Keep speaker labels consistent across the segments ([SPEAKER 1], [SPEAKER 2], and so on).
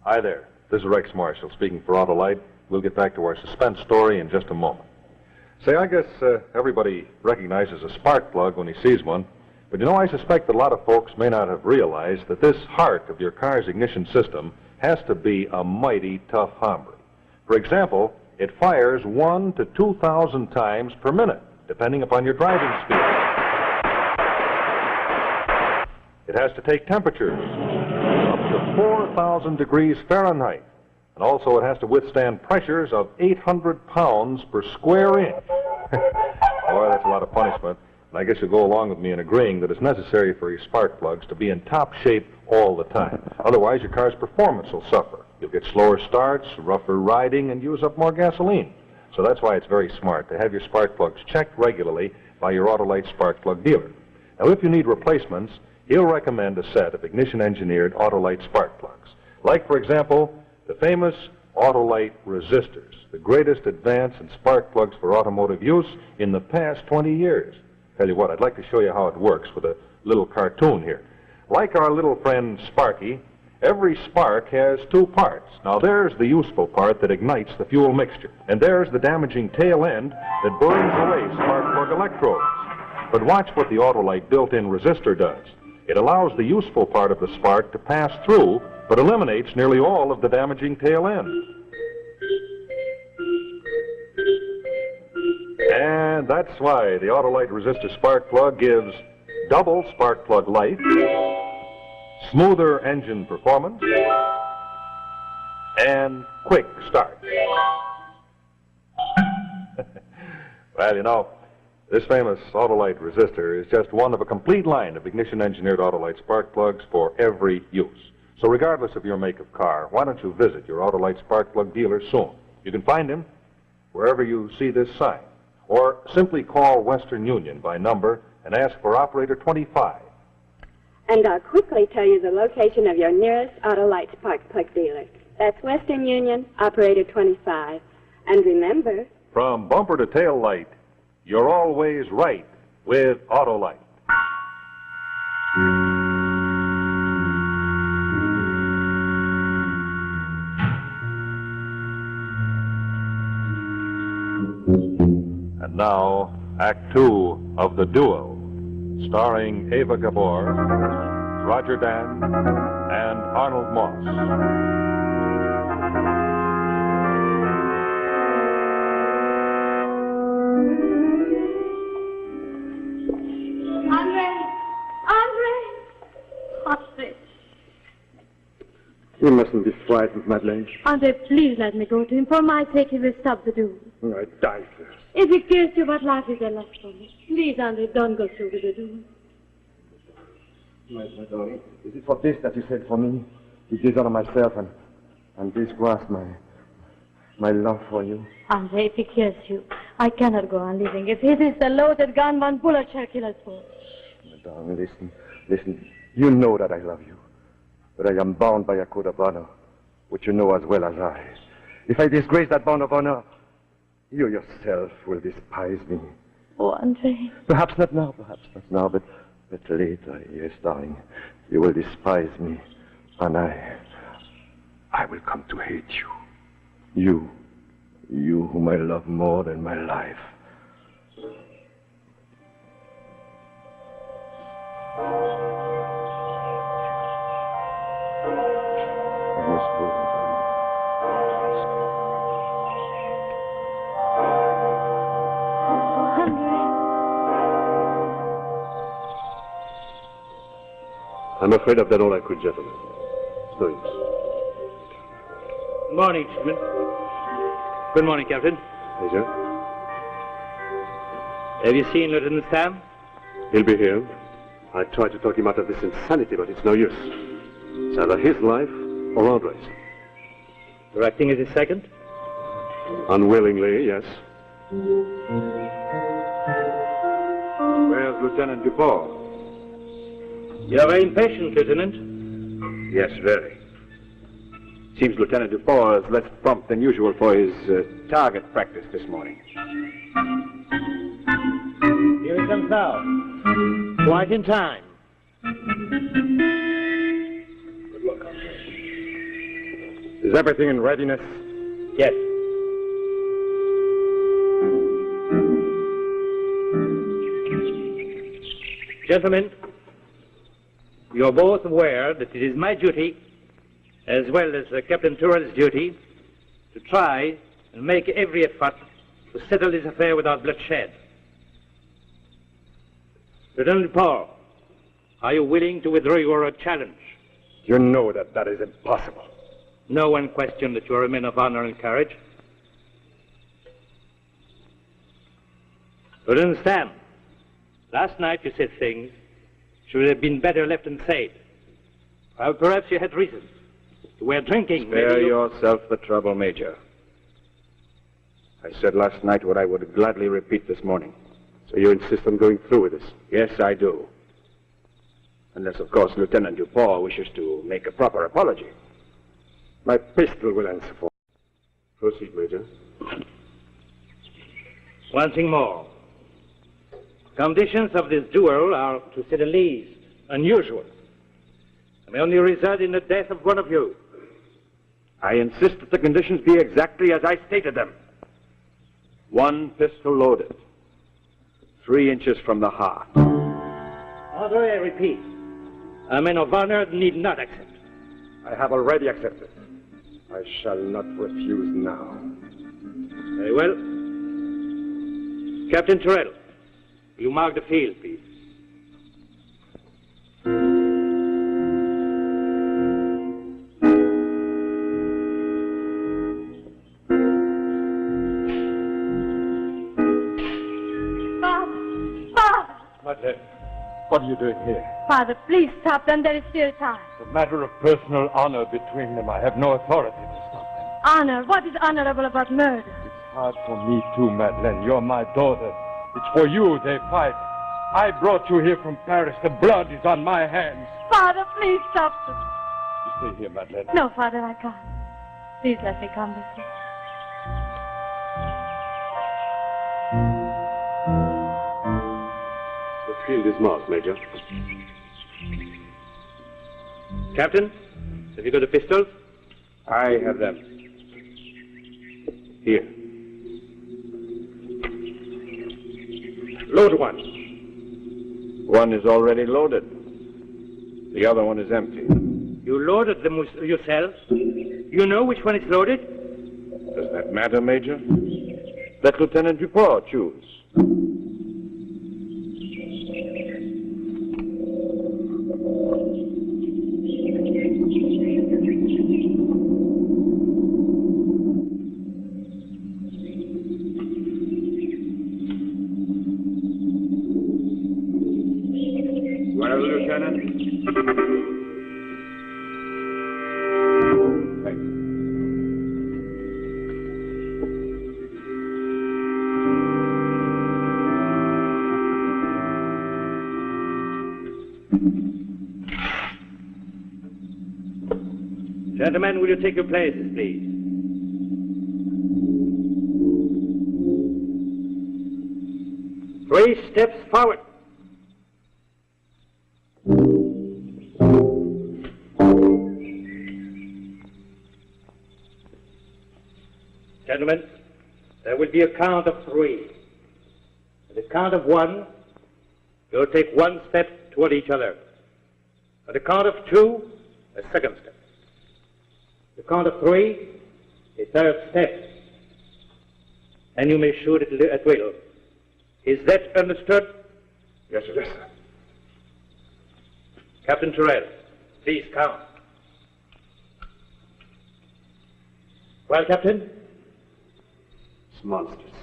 [SPEAKER 1] Hi there. This is Rex Marshall speaking for Autolite. We'll get back to our suspense story in just a moment. Say, I guess everybody recognizes a spark plug when he sees one. But I suspect that a lot of folks may not have realized that this heart of your car's ignition system has to be a mighty tough hombre. For example, it fires 1,000 to 2,000 times per minute, depending upon your driving speed. It has to take temperatures up to 4,000 degrees Fahrenheit. And also it has to withstand pressures of 800 pounds per square inch. Boy, that's a lot of punishment. And I guess you'll go along with me in agreeing that it's necessary for your spark plugs to be in top shape all the time. Otherwise, your car's performance will suffer. You'll get slower starts, rougher riding, and use up more gasoline. So that's why it's very smart to have your spark plugs checked regularly by your Autolite spark plug dealer. Now, if you need replacements, he'll recommend a set of ignition-engineered Autolite spark plugs. Like, for example, the famous Autolite resistors, the greatest advance in spark plugs for automotive use in the past 20 years. Tell you what, I'd like to show you how it works with a little cartoon here. Like our little friend Sparky, every spark has two parts. Now there's the useful part that ignites the fuel mixture, and there's the damaging tail end that burns away spark plug electrodes. But watch what the Autolite built-in resistor does. It allows the useful part of the spark to pass through, but eliminates nearly all of the damaging tail end. And that's why the Autolite resistor spark plug gives double spark plug life, smoother engine performance, and quick start. Well, this famous Autolite resistor is just one of a complete line of ignition-engineered Autolite spark plugs for every use. So regardless of your make of car, why don't you visit your Autolite spark plug dealer soon? You can find him wherever you see this sign, or simply call Western Union by number and ask for operator 25.
[SPEAKER 2] And I'll quickly tell you the location of your nearest Autolite spark plug dealer. That's Western Union, operator 25. And remember,
[SPEAKER 1] from bumper to tail light, you're always right with Autolite. And now, Act Two of The Duel, starring Ava Gabor, Roger Dan, and Arnold Moss.
[SPEAKER 3] You mustn't be frightened, Madeleine.
[SPEAKER 4] Andre, please let me go to him. For my sake, he will stop the duel.
[SPEAKER 3] I die first.
[SPEAKER 4] If he kills you, what life is there left for me? Please, Andre, don't go through with the duel.
[SPEAKER 3] My darling, is it for this that you said for me? To dishonor myself and disgrace my love for you?
[SPEAKER 4] Andre, if he kills you, I cannot go on living. If it is the loaded gun, one bullet shall kill us both.
[SPEAKER 3] My darling, listen. You know that I love you. But I am bound by a code of honor, which you know as well as I. If I disgrace that bond of honor, you yourself will despise me.
[SPEAKER 4] Oh, Andre.
[SPEAKER 3] Perhaps not now, but later, yes, darling. You will despise me, and I will come to hate you. You whom I love more than my life.
[SPEAKER 5] I'm afraid I've done all I could, gentlemen. It's no use.
[SPEAKER 6] Morning, gentlemen. Good morning, Captain.
[SPEAKER 5] Major?
[SPEAKER 6] Have you seen Lieutenant Sam?
[SPEAKER 5] He'll be here. I tried to talk him out of this insanity, but it's no use. It's either his life or Andre's.
[SPEAKER 6] You're acting as his second?
[SPEAKER 5] Unwillingly, yes.
[SPEAKER 1] Where's Lieutenant Dupont?
[SPEAKER 6] You're very impatient, Lieutenant.
[SPEAKER 1] Yes, very. Seems Lieutenant Dupont is less prompt than usual for his target practice this morning.
[SPEAKER 6] Here he comes now. Quite in time.
[SPEAKER 5] Good luck.
[SPEAKER 3] Is everything in readiness?
[SPEAKER 6] Yes. Gentlemen, you're both aware that it is my duty, as well as Captain Turrell's duty, to try and make every effort to settle this affair without bloodshed. Lieutenant Paul, are you willing to withdraw your challenge?
[SPEAKER 3] You know that is impossible.
[SPEAKER 6] No one questioned that you are a man of honor and courage. Lieutenant Stam, last night you said things should have been better left unsaid. Well, perhaps you had reasons. You were drinking.
[SPEAKER 3] Spare yourself the trouble, Major. I said last night what I would gladly repeat this morning.
[SPEAKER 5] So you insist on going through with this?
[SPEAKER 3] Yes, I do. Unless, of course, Lieutenant Dupont wishes to make a proper apology. My pistol will answer for it.
[SPEAKER 5] Proceed, Major.
[SPEAKER 6] One thing more. Conditions of this duel are, to say the least, unusual. They may only result in the death of one of you.
[SPEAKER 3] I insist that the conditions be exactly as I stated them. One pistol loaded. 3 inches from the heart.
[SPEAKER 6] Andre, I repeat, a man of honor need not accept.
[SPEAKER 3] I have already accepted. I shall not refuse now.
[SPEAKER 6] Very well. Captain Turrell, you mark the field, please.
[SPEAKER 7] Madeleine, what are you doing here?
[SPEAKER 4] Father, please stop them. There is still time.
[SPEAKER 7] It's a matter of personal honor between them. I have no authority to stop them.
[SPEAKER 4] Honor? What is honorable about murder?
[SPEAKER 7] It's hard for me too, Madeleine. You're my daughter. It's for you they fight. I brought you here from Paris. The blood is on my hands.
[SPEAKER 4] Father, please stop them.
[SPEAKER 7] You stay here, Madeleine.
[SPEAKER 4] No, Father, I can't. Please let me come with you.
[SPEAKER 5] The field is marked, Major.
[SPEAKER 6] Captain, have you got the pistols?
[SPEAKER 3] I have them.
[SPEAKER 5] Here.
[SPEAKER 3] Load one. One is already loaded. The other one is empty.
[SPEAKER 6] You loaded them yourself? You know which one is loaded?
[SPEAKER 3] Does that matter, Major? Let Lieutenant Dupont choose. Well, Lieutenant? Thank you.
[SPEAKER 6] Gentlemen, will you take your places, please? Three steps forward. Gentlemen, there will be a count of 3. At the count of 1, you'll take 1 step toward each other. At the count of 2, a second step. At the count of 3, a third step. And you may shoot at will. Is that understood?
[SPEAKER 3] Yes, sir. Yes, sir.
[SPEAKER 6] Captain Turrell, please count. Well, Captain?
[SPEAKER 5] It's monstrous.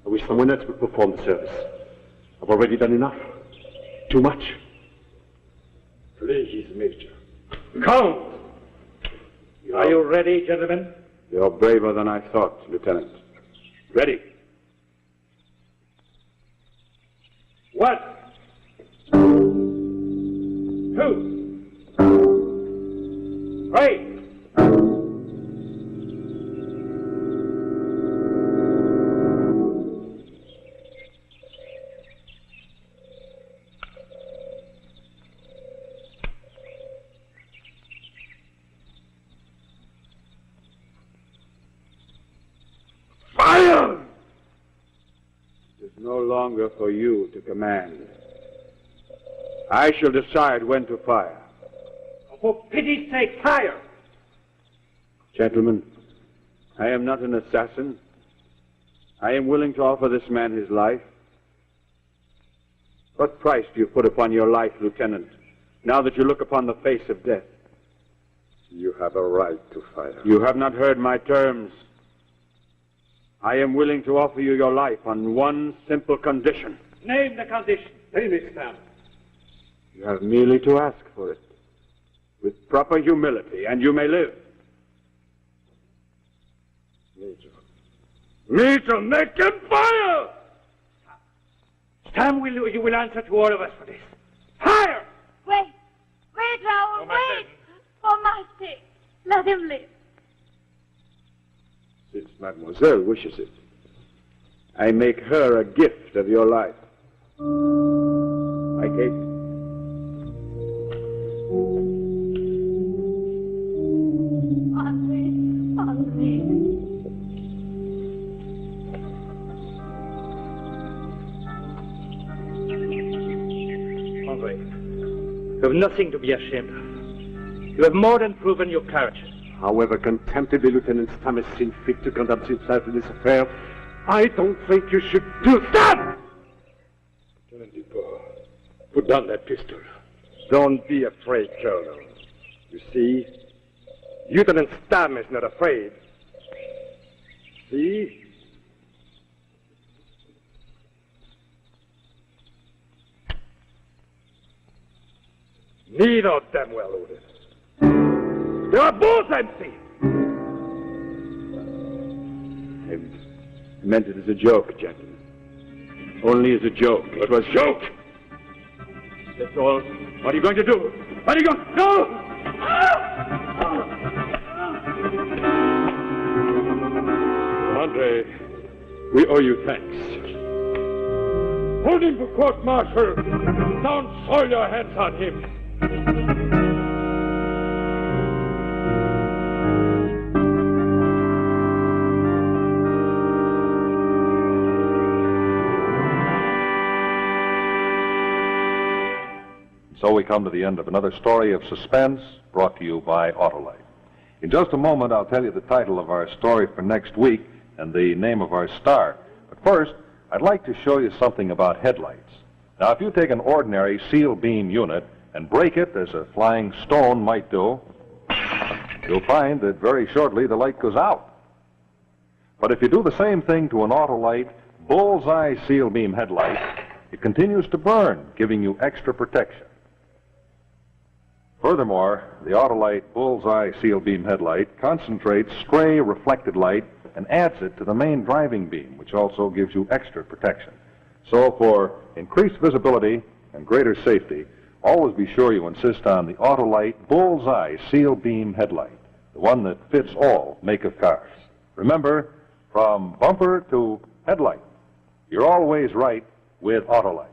[SPEAKER 5] I wish someone else would perform the service. I've already done enough. Too much.
[SPEAKER 3] Please, Major.
[SPEAKER 6] Count! Are you ready, gentlemen?
[SPEAKER 3] You're braver than I thought, Lieutenant.
[SPEAKER 6] Ready. 1, 2, 3.
[SPEAKER 8] no longer for you to command. I shall decide when to fire.
[SPEAKER 6] For pity's sake, fire!
[SPEAKER 8] Gentlemen, I am not an assassin. I am willing to offer this man his life. What price do you put upon your life, Lieutenant, now that you look upon the face of death?
[SPEAKER 5] You have a right to fire.
[SPEAKER 8] You have not heard my terms. I am willing to offer you your life on one simple condition.
[SPEAKER 6] Name the condition.
[SPEAKER 5] Name it, Sam.
[SPEAKER 8] You have merely to ask for it. With proper humility, and you may live.
[SPEAKER 5] Major, make him fire!
[SPEAKER 6] Sam, you will answer to all of us for this. Fire!
[SPEAKER 4] Wait, Raoul, wait! For my sake, let him live.
[SPEAKER 8] Since mademoiselle wishes it, I make her a gift of your life. I gave it.
[SPEAKER 6] You have nothing to be ashamed of. You have more than proven your courage.
[SPEAKER 5] However contemptibly Lieutenant Sam has seen fit to conduct himself in this affair, I don't think you should do that!
[SPEAKER 7] Lieutenant Dupont, put down that pistol.
[SPEAKER 5] Don't be afraid, Colonel. You see, Lieutenant Sam is not afraid. See? Neither of them well loaded. They are both empty!
[SPEAKER 8] I meant it as a joke, gentlemen. Only as a joke.
[SPEAKER 5] It was joke!
[SPEAKER 8] That's all.
[SPEAKER 5] What are you going to do? What are you going... No!
[SPEAKER 7] Andre, we owe you thanks. Hold him for court-martial. Don't soil your hands on him.
[SPEAKER 1] So we come to the end of another story of Suspense, brought to you by Autolite. In just a moment, I'll tell you the title of our story for next week and the name of our star. But first, I'd like to show you something about headlights. Now, if you take an ordinary seal beam unit and break it as a flying stone might do, you'll find that very shortly the light goes out. But if you do the same thing to an Autolite bullseye seal beam headlight, it continues to burn, giving you extra protection. Furthermore, the Autolite bullseye seal beam headlight concentrates stray reflected light and adds it to the main driving beam, which also gives you extra protection. So for increased visibility and greater safety, always be sure you insist on the Autolite bullseye seal beam headlight, the one that fits all make of cars. Remember, from bumper to headlight, you're always right with Autolite.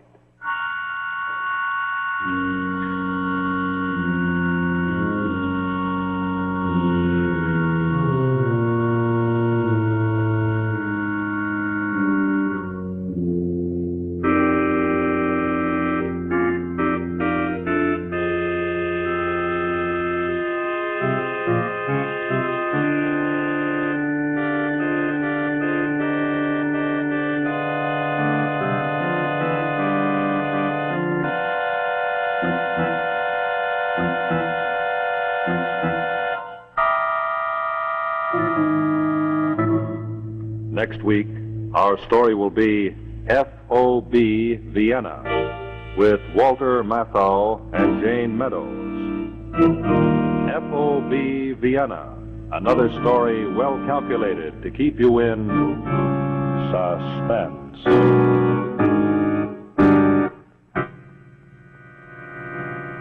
[SPEAKER 1] Next week, our story will be F.O.B. Vienna with Walter Matthau and Jane Meadows. F.O.B. Vienna, another story well calculated to keep you in suspense.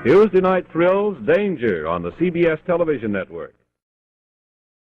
[SPEAKER 9] Tuesday night thrills, Danger on the CBS television network.